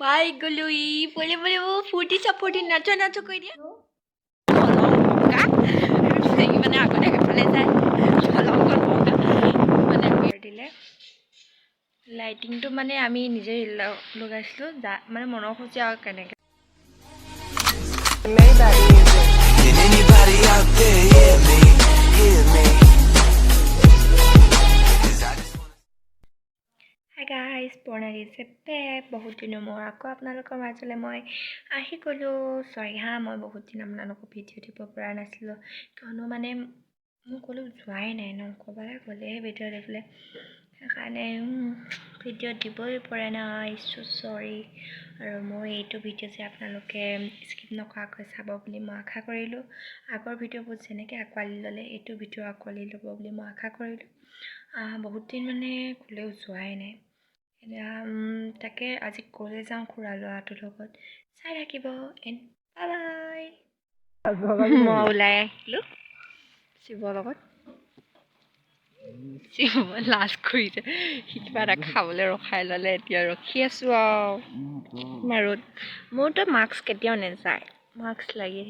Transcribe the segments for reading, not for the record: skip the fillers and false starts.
পাই গ'লো ই বলে বলে ও ফুটি চাপটি নাচো নাচো কৈ দিয়া মানে আগতে এফালে যায় মানে দিলে লাইটিংটো মানে আমি নিজে লগাইছিলোঁ মানে মনৰ খুচি আৰু কেনেকৈ হাই গাইজ প্ৰণালী চেপে বহুত দিনৰ মই আকৌ আপোনালোকৰ মাজলৈ মই আহি গ'লোঁ চৰি হা মই বহুত দিন আপোনালোকক ভিডিঅ' দিব পৰা নাছিলোঁ কিয়নো মানে মই ক'লোঁ যোৱাই নাই ন ক'ৰবালৈ গ'লেহে ভিডিঅ' দিবলৈ সেইকাৰণে ভিডিঅ' দিবই পৰা নাই চৰি আৰু মই এইটো ভিডিঅ' যে আপোনালোকে স্কিপ নকৰাকৈ চাব বুলি মই আশা কৰিলোঁ আগৰ ভিডিঅ'বোৰ যেনেকৈ আঁকোৱালি ল'লে এইটো ভিডিঅ' আঁকোৱালি ল'ব বুলি মই আশা কৰিলোঁ বহুত দিন মানে ক'লেও যোৱাই নাই এতিয়া তাকে আজি ক'লে যাওঁ খুৰা ল'ৰাটোৰ লগত চাই থাকিব এণ্ড বাই বাই মই ওলাই আহিলোঁ শিৱৰ লগত শিৱ লাজ কৰিছে সি কিবা এটা খাবলৈ ৰখাই ল'লে এতিয়া ৰখি আছোঁ আৰু মাৰোত মোৰতো মাস্ক কেতিয়াও নাযায় মাস্ক লাগি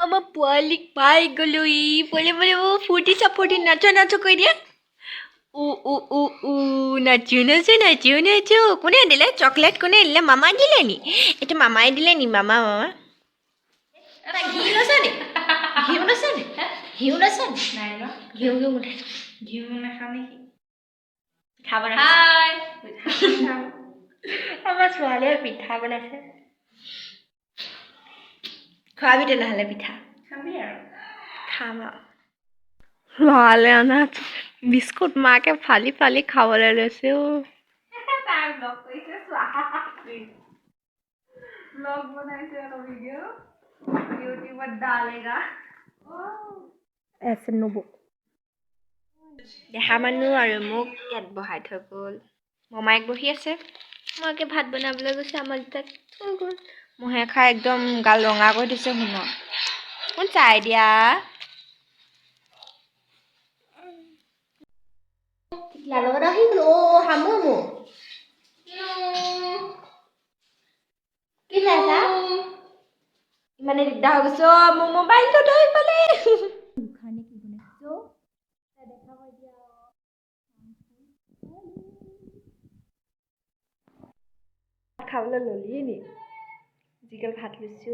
আমাৰ পোৱালীক পাই গ'লো ই বলে বলে ও ফুটি চাপটি নাচো নাচো কৈ দিয়া নাচো নাচো নাচো নাচো কোনে দিলে চকলেট কোনে দিলে মামাই দিলে নি এইটো মামাই দিলে নি মামা মামা ঘিউ লৈছে নি ঘিউ লৈছে নি ঘিউ লৈছে নি নাই ন ঘিউ ঘিউ উঠে ঘিউ নাখাওঁ নেকি পিঠা বনাইছে আমাৰ ছোৱালীয়ে পিঠা বনাইছে খোৱাবি তেনেহ'লে পিঠা খাবি আৰু খাম আৰু লৰালে অনা বিস্কুট মাকে ফালি ফালি খাবলৈ লৈছে ব্লগ বনাইছে ভিডিঅ' ইউটিউবত ডালেগা এছে নবৌ দেহা মানুহ আৰু মোক ইয়াত বহাই থৈ গ'ল মমায়েক বহি আছে মইকে ভাত বনাবলৈ গৈছে আমাৰ তাত থৈ গ'ল মহে খাই একদম গাল ৰঙা কৰি দিছে শুনক কোন চাই দিয়া লগত আহিলো হামু কি চাইছা ইমানে দিগদাৰ হৈ গৈছে মোৰ মোবাইলটো লৈ পালে খানে কি বনাইছো দেখা পাই দিয়া খাবলৈ ললিয়ে নি যিগাল ভাত লৈছো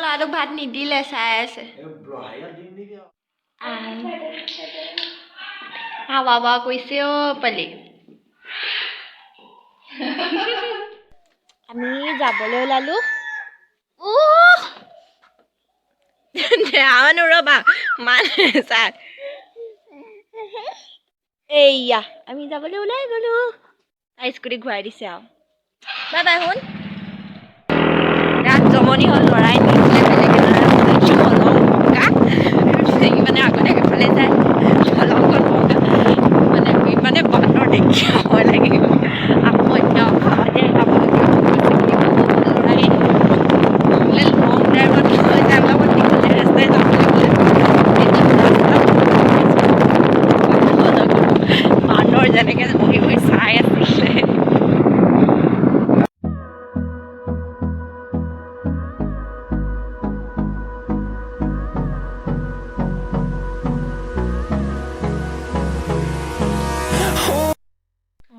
ল'ৰাটোক ভাত নিদিলে চাই আছে বাবা কৈছে পালি আমি যাবলৈ ওলালো মানুহ ৰবা মানে চাই এইয়া আমি যাবলৈ ওলাই গলো স্কুটি ঘূৰাই দিছে আৰু বাই বাই শুন ৰাত জমনি হ'ল লৰাই মানে আগতে এফালে যায় মানে বান্দৰ দেখি ভয় লাগে আকৌ এতিয়া বান্দৰ যেনেকে বহি বহি চাই আছিলে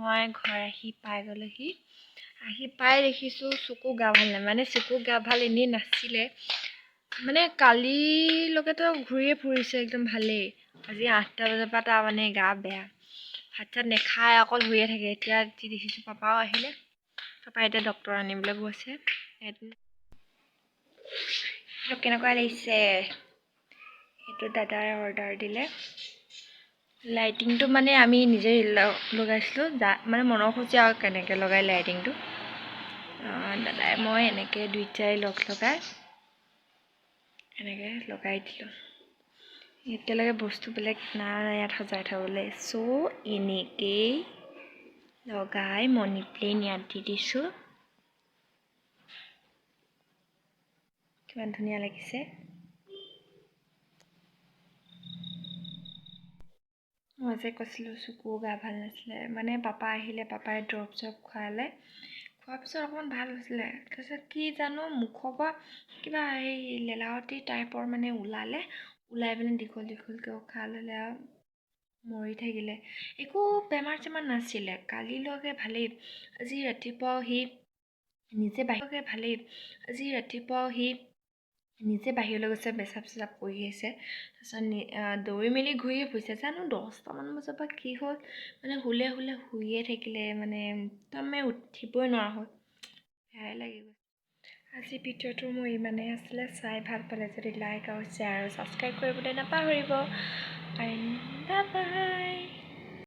মই ঘৰ আহি পাই গ'লোহি আহি পাই দেখিছোঁ চকু গা ভাল নাই মানে চকু গা ভাল এনেই নাছিলে মানে কালিলৈকেতো ঘূৰিয়ে ফুৰিছে একদম ভালেই আজি 8টা বজাৰ পৰা তাৰ মানে গা বেয়া ভাত চাত নেখায় অকল শুয়ে থাকে এতিয়া যি দেখিছোঁ পাপাও আহিলে পাপা এতিয়া ডক্তৰ আনিবলৈ গৈছে কেনেকুৱা লাগিছে সেইটো দাদাই অৰ্ডাৰ দিলে লাইটিংটো মানে আমি নিজে লগাইছিলোঁ মানে মনৰ খুচি আৰু কেনেকৈ লগাই লাইটিংটো দাদাই মই এনেকৈ দুইটাই লগাই এনেকৈ লগাই দিলোঁ এতিয়ালৈকে বস্তুবিলাক নাই ইয়াত সজাই থ'বলৈ চ' এনেকেই লগাই মনি প্লেন ইয়াত দি দিছোঁ। কিমান ধুনীয়া লাগিছে। মই যে কৈছিলোঁ চকুও গা ভাল নাছিলে, মানে পাপা আহিলে, পাপাই ড্ৰপ চপ খোৱালে, খোৱাৰ পিছত অকণমান ভাল হৈছিলে। তাৰপিছত কি জানো মুখৰ পৰা কিবা এই লেলাৱতী টাইপৰ মানে ওলাই পিনে দীঘলকৈ উশাহ ল'লে আৰু মৰি থাকিলে। একো বেমাৰ চেমাৰ নাছিলে, কালিলৈকে ভালেই। আজি ৰাতিপুৱাও সি নিজে বাহিৰলৈ গৈছে, পেচাব চেচাব কৰি আহিছে। তাৰপিছত দৌৰি মেলি ঘূৰিয়ে ফুৰিছে। জানো 10টামান বজাৰ পৰা কি হ'ল, মানে শুলে শুইয়ে থাকিলে, মানে একদমেই উঠিবই নোৱাৰা হ'ল। বেয়াই লাগি গ'ল। আজি ভিডিঅ'টো মোৰ ইমানেই আছিলে। চাই ভাল পালে যদি লাইক আৰু শ্বেয়াৰ আৰু ছাবস্ক্ৰাইব কৰিবলৈ নাপাহৰিব। Bye bye.